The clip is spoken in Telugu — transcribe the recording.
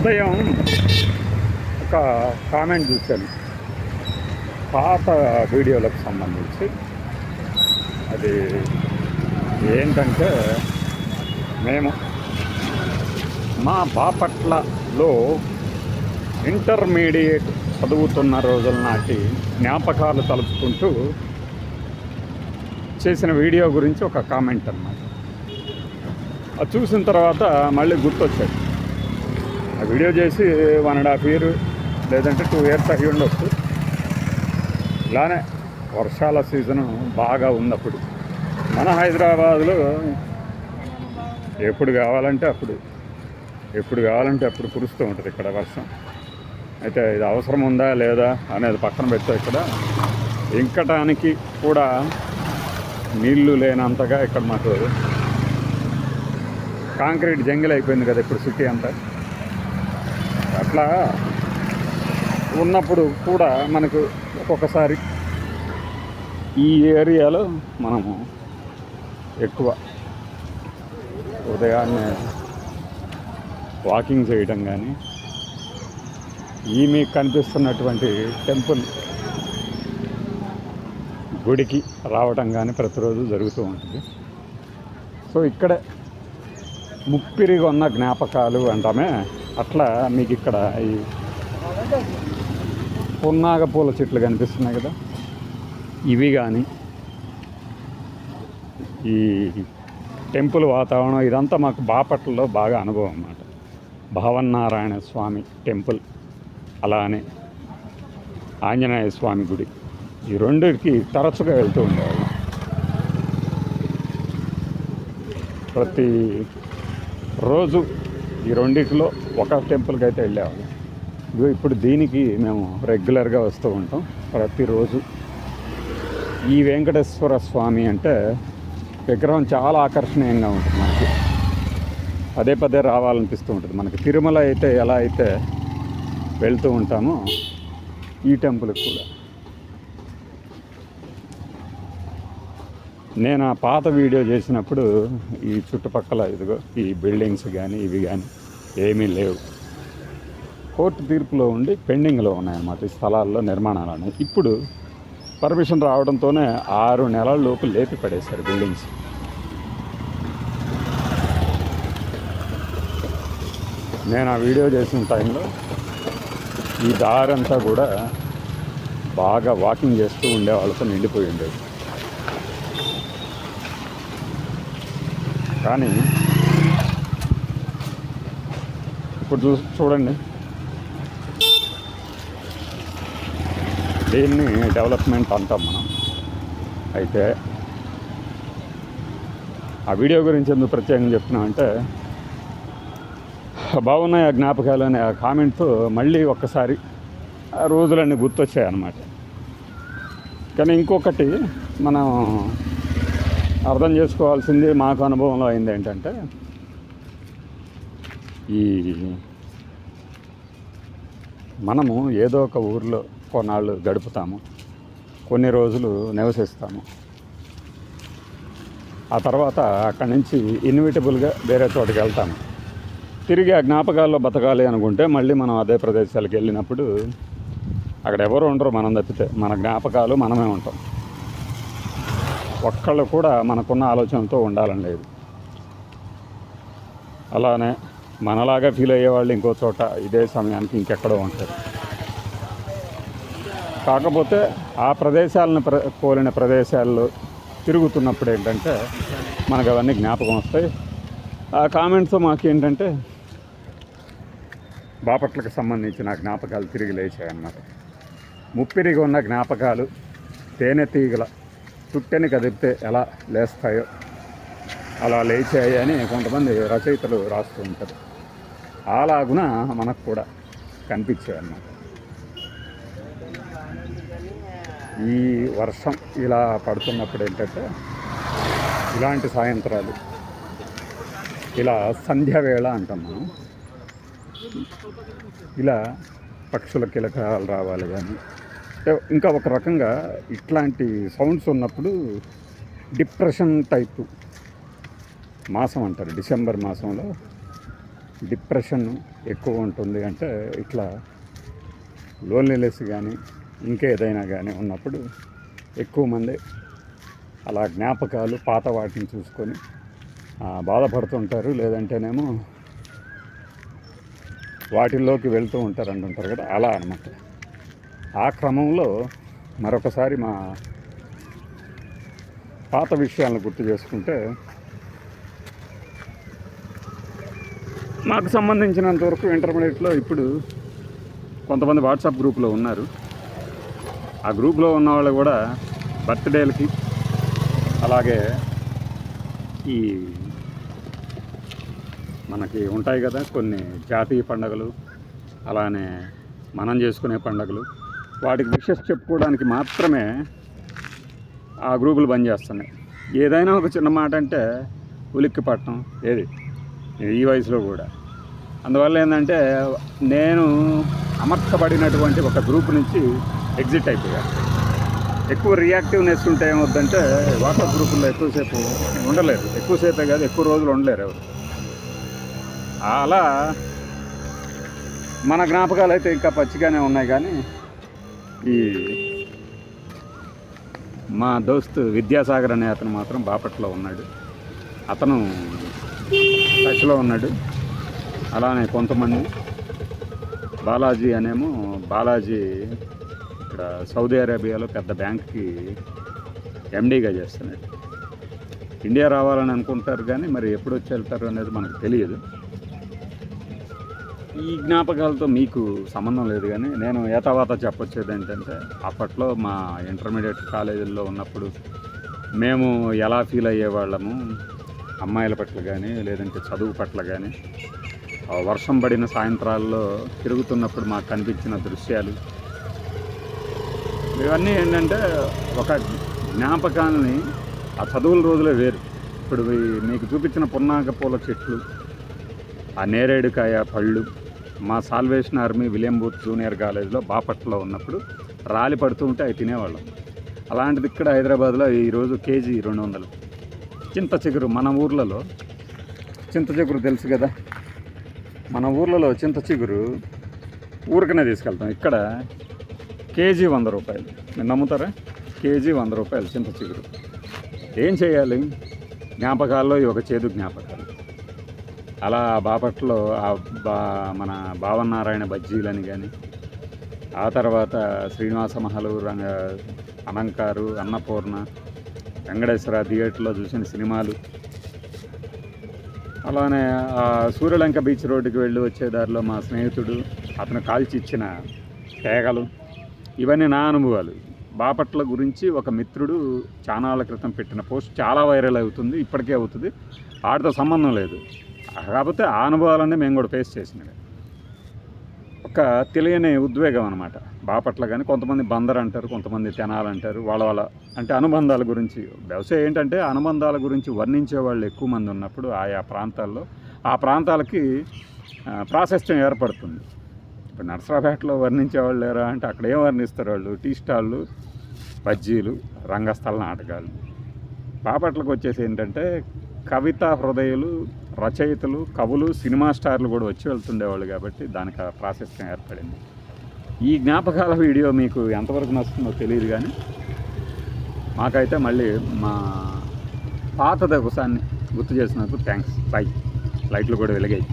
ఉదయం ఒక కామెంట్ చూశాను పాత వీడియోలకు సంబంధించి. అది ఏంటంటే, మేము మా బాపట్లలో ఇంటర్మీడియట్ చదువుతున్న రోజుల నాటి జ్ఞాపకాలు తలుచుకుంటూ చేసిన వీడియో గురించి ఒక కామెంట్ అన్నమాట. అది చూసిన తర్వాత మళ్ళీ గుర్తొచ్చాడు. ఆ వీడియో చేసి 1.5 year లేదంటే 2 years అయ్యి ఉండొచ్చు. ఇలానే వర్షాల సీజను బాగా ఉన్నప్పుడు మన హైదరాబాద్లో ఎప్పుడు కావాలంటే అప్పుడు కురుస్తూ ఉంటుంది ఇక్కడ వర్షం. అయితే ఇది అవసరం ఉందా లేదా అనేది పక్కన పెడితే, ఇక్కడ ఇంకటానికి కూడా నీళ్లు లేనంతగా ఇక్కడ మాకు కాంక్రీట్ జంగిల్ అయిపోయింది కదా ఇప్పుడు సిటీ అంతా. అట్లా ఉన్నప్పుడు కూడా మనకు ఒక్కొక్కసారి ఈ ఏరియాలో మనము ఎక్కువ ఉదయాన్నే వాకింగ్ చేయడం కానీ, ఈ మీకు కనిపిస్తున్నటువంటి టెంపుల్ గుడికి రావడం కానీ ప్రతిరోజు జరుగుతూ ఉంటుంది. సో ఇక్కడే ముప్పిరిగా ఉన్న జ్ఞాపకాలు అంటామే. అట్లా మీకు ఇక్కడ ఈ పున్నాగ పూల చెట్లు కనిపిస్తున్నాయి కదా, ఇవి కానీ ఈ టెంపుల్ వాతావరణం ఇదంతా మాకు బాపట్లలో బాగా అనుభవం అన్నమాట. భావన్నారాయణ స్వామి టెంపుల్, అలానే ఆంజనేయ స్వామి గుడి, ఈ రెండుకి తరచుగా వెళ్తూ ఉండేవాళ్ళం. ప్రతి రోజు ఈ రెండిట్లో ఒక టెంపుల్కి అయితే వెళ్ళేవాళ్ళం. ఇప్పుడు దీనికి మేము రెగ్యులర్గా వస్తూ ఉంటాం ప్రతిరోజు. ఈ వెంకటేశ్వర స్వామి అంటే విగ్రహం చాలా ఆకర్షణీయంగా ఉంటుంది. మనకి పదే రావాలనిపిస్తూ ఉంటుంది. మనకి తిరుమల అయితే ఎలా అయితే వెళ్తూ ఉంటామో ఈ టెంపుల్కి కూడా. నేను ఆ పాత వీడియో చేసినప్పుడు ఈ చుట్టుపక్కల ఇదిగో ఈ బిల్డింగ్స్ కానీ ఇవి కానీ ఏమీ లేవు. కోర్టు తీర్పులో ఉండి పెండింగ్లో ఉన్నాయన్నమాట ఈ స్థలాల్లో నిర్మాణాలు అనేవి. ఇప్పుడు పర్మిషన్ రావడంతోనే 6 నెలల లోపు లేపి పడేశారు బిల్డింగ్స్. నేను ఆ వీడియో చేసిన టైంలో ఈ దారంతా కూడా బాగా వాకింగ్ చేస్తూ ఉండే వాళ్ళతో నిండిపోయి ఉండేది. కానీ ఇప్పుడు చూడండి, దీన్ని డెవలప్మెంట్ అంటాం మనం. అయితే ఆ వీడియో గురించి ఎందుకు ప్రత్యేకంగా చెప్తున్నామంటే, బాగున్నాయి ఆ జ్ఞాపకాలు అనే ఆ కామెంట్తో మళ్ళీ ఒక్కసారి ఆ రోజులన్నీ గుర్తొచ్చాయి అన్నమాట. కానీ ఇంకొకటి మనం అర్థం చేసుకోవాల్సింది, మాకు అనుభవంలో అయింది ఏంటంటే, ఈ మనము ఏదో ఒక ఊరిలో కొన్నాళ్ళు గడుపుతాము, కొన్ని రోజులు నివసిస్తాము. ఆ తర్వాత అక్కడి నుంచి ఇన్విటబుల్గా వేరే చోటుకి వెళ్తాము. తిరిగి ఆ జ్ఞాపకాల్లో బతకాలి అనుకుంటే మళ్ళీ మనం అదే ప్రదేశాలకు వెళ్ళినప్పుడు అక్కడ ఎవరు ఉండరు మనం తప్పితే. మన జ్ఞాపకాలు మనమే ఉంటాం. ఒక్కళ్ళు కూడా మనకున్న ఆలోచనతో ఉండాలని లేదు. అలానే మనలాగా ఫీల్ అయ్యేవాళ్ళు ఇంకో చోట ఇదే సమయానికి ఇంకెక్కడో ఉంటారు. కాకపోతే ఆ ప్రదేశాలను పోలిన ప్రదేశాల్లో తిరుగుతున్నప్పుడు ఏంటంటే మనకు అవన్నీ జ్ఞాపకం వస్తాయి. ఆ కామెంట్స్ మాకేంటంటే బాపట్లకు సంబంధించిన జ్ఞాపకాలు తిరిగి లేచాయన్నమాట. ముప్పిరిగా ఉన్న జ్ఞాపకాలు తేనెటీగల చుట్టెని కదిపితే ఎలా లేస్తాయో అలా లేచాయి అని కొంతమంది రచయితలు రాస్తూ ఉంటారు. అలాగున మనకు కూడా కనిపించాయి అన్నమాట. ఈ వర్షం ఇలా పడుతున్నప్పుడు ఏంటంటే, ఇలాంటి సాయంత్రాలు, ఇలా సంధ్యావేళ అంటాం మనం, ఇలా పక్షుల కిలకాలు రావాలి కానీ, ఇంకా ఒక రకంగా ఇట్లాంటి సౌండ్స్ ఉన్నప్పుడు డిప్రెషన్ టైపు మాసం అంటారు. డిసెంబర్ మాసంలో డిప్రెషన్ ఎక్కువ ఉంటుంది అంటే ఇట్లా లోన్లీనెస్ కానీ ఇంకేదైనా కానీ ఉన్నప్పుడు ఎక్కువ మంది అలా జ్ఞాపకాలు పాత వాటిని చూసుకొని బాధపడుతుంటారు. లేదంటేనేమో వాటిల్లోకి వెళ్తూ ఉంటారు అంటుంటారు కదా, అలా అనమాట. ఆ క్రమంలో మరొకసారి మా పాత విషయాలను గుర్తు చేసుకుంటే, నాకు సంబంధించినంతవరకు ఇంటర్మీడియట్లో ఇప్పుడు కొంతమంది వాట్సాప్ గ్రూప్లో ఉన్నారు. ఆ గ్రూప్లో ఉన్న వాళ్ళు కూడా బర్త్డేలకి, అలాగే ఈ మనకి ఉంటాయి కదా కొన్ని జాతీయ పండుగలు, అలానే మనం చేసుకునే పండుగలు, వాటికి విషెస్ చెప్పుకోవడానికి మాత్రమే ఆ గ్రూపులు పనిచేస్తున్నాయి. ఏదైనా ఒక చిన్న మాట అంటే ఉలిక్కి పట్టడం ఏది ఈ వయసులో కూడా. అందువల్ల ఏంటంటే నేను అమర్చబడినటువంటి ఒక గ్రూప్ నుంచి ఎగ్జిట్ అయిపోయాను. ఎక్కువ రియాక్టివ్నెస్ ఉంటే ఏమవుద్దంటే వాట్సాప్ గ్రూపుల్లో ఎక్కువసేపు ఉండలేరు, ఎక్కువసేపే కాదు ఎక్కువ రోజులు ఉండలేరు ఎవరు. అలా మన జ్ఞాపకాలు అయితే ఇంకా పచ్చిగానే ఉన్నాయి. కానీ ఈ మా దోస్తు విద్యాసాగర్ అనే అతను మాత్రం బాపట్లో ఉన్నాడు, అతను టచ్లో ఉన్నాడు. అలానే కొంతమంది బాలాజీ అనేమో, బాలాజీ ఇక్కడ సౌదీ అరేబియాలో పెద్ద బ్యాంక్కి ఎండీగా చేస్తున్నాడు. ఇండియా రావాలని అనుకుంటారు కానీ మరి ఎప్పుడు వచ్చి వెళ్తారు అనేది మనకు తెలియదు. ఈ జ్ఞాపకాలతో మీకు సంబంధం లేదు. కానీ నేను ఏతావాత చెప్పొచ్చేది ఏంటంటే, అప్పట్లో మా ఇంటర్మీడియట్ కాలేజీల్లో ఉన్నప్పుడు మేము ఎలా ఫీల్ అయ్యేవాళ్ళము అమ్మాయిల పట్ల కానీ, లేదంటే చదువు పట్ల కానీ, వర్షం పడిన సాయంత్రాల్లో తిరుగుతున్నప్పుడు మాకు కనిపించిన దృశ్యాలు, ఇవన్నీ ఏంటంటే ఒక జ్ఞాపకాన్ని. ఆ చదువుల రోజులే వేరు. ఇప్పుడు మీకు చూపించిన పున్నాక పూల చెట్లు, ఆ నేరేడుకాయ పళ్ళు, మా salvation army William booth junior కాలేజ్లో బాపట్లో ఉన్నప్పుడు రాలి పడుతూ ఉంటే అవి తినేవాళ్ళం. అలాంటిది ఇక్కడ హైదరాబాద్లో ఈరోజు కేజీ 200. చింత చిగురు మన ఊర్లలో, చింత చిగురు తెలుసు కదా, మన ఊర్లలో చింత చిగురు ఊరికనే తీసుకెళ్తాం. ఇక్కడ కేజీ 100 రూపాయలు. మీరు నమ్ముతారా? కేజీ 100 రూపాయలు చింత చిగురు. ఏం చేయాలి? జ్ఞాపకాల్లో ఈ ఒక చేదు జ్ఞాపకాలు. అలా బాపట్లో మన భావనారాయణ బజ్జీలని కానీ, ఆ తర్వాత శ్రీనివాస మహలు, అలంకారు, అన్నపూర్ణ, వెంకటేశ్వర థియేటర్లో చూసిన సినిమాలు, అలానే సూర్యలంక బీచ్ రోడ్డుకి వెళ్ళి వచ్చేదారిలో మా స్నేహితుడు అతను కాల్చి ఇచ్చిన కేకలు, ఇవన్నీ నా అనుభవాలు. బాపట్ల గురించి ఒక మిత్రుడు చానాళ్ళ క్రితం పెట్టిన పోస్ట్ చాలా వైరల్ అవుతుంది, ఇప్పటికే అవుతుంది. వాటితో సంబంధం లేదు, కాకపోతే ఆ అనుభవాలన్నీ మేము కూడా ఫేస్ చేసినవి. ఒక తెలియని ఉద్వేగం అనమాట బాపట్ల. కానీ కొంతమంది బందర్ అంటారు, కొంతమంది తెనాలి అంటారు. వాళ్ళ అంటే అనుబంధాల గురించి, వ్యవసాయం ఏంటంటే అనుబంధాల గురించి వర్ణించే వాళ్ళు ఎక్కువ మంది ఉన్నప్పుడు ఆయా ప్రాంతాల్లో ఆ ప్రాంతాలకి ప్రాశస్త్యం ఏర్పడుతుంది. ఇప్పుడు నర్సరాపేటలో వర్ణించేవాళ్ళు లేరా అంటే అక్కడ ఏం వర్ణిస్తారు వాళ్ళు? టీ స్టాళ్ళు, బజ్జీలు, రంగస్థల నాటకాలు. బాపట్లకు వచ్చేసి ఏంటంటే కవితా హృదయులు, రచయితలు, కవులు, సినిమా స్టార్లు కూడా వచ్చి వెళ్తుండేవాళ్ళు. కాబట్టి దానికి ఆ ప్రాశస్త్యం ఏర్పడింది. ఈ జ్ఞాపకాల వీడియో మీకు ఎంతవరకు నచ్చుతుందో తెలియదు. కానీ మాకైతే మళ్ళీ మా పాత దగుసాన్ని గుర్తు చేసినందుకు థ్యాంక్స్. బై. లైట్లు కూడా వెలిగాయి.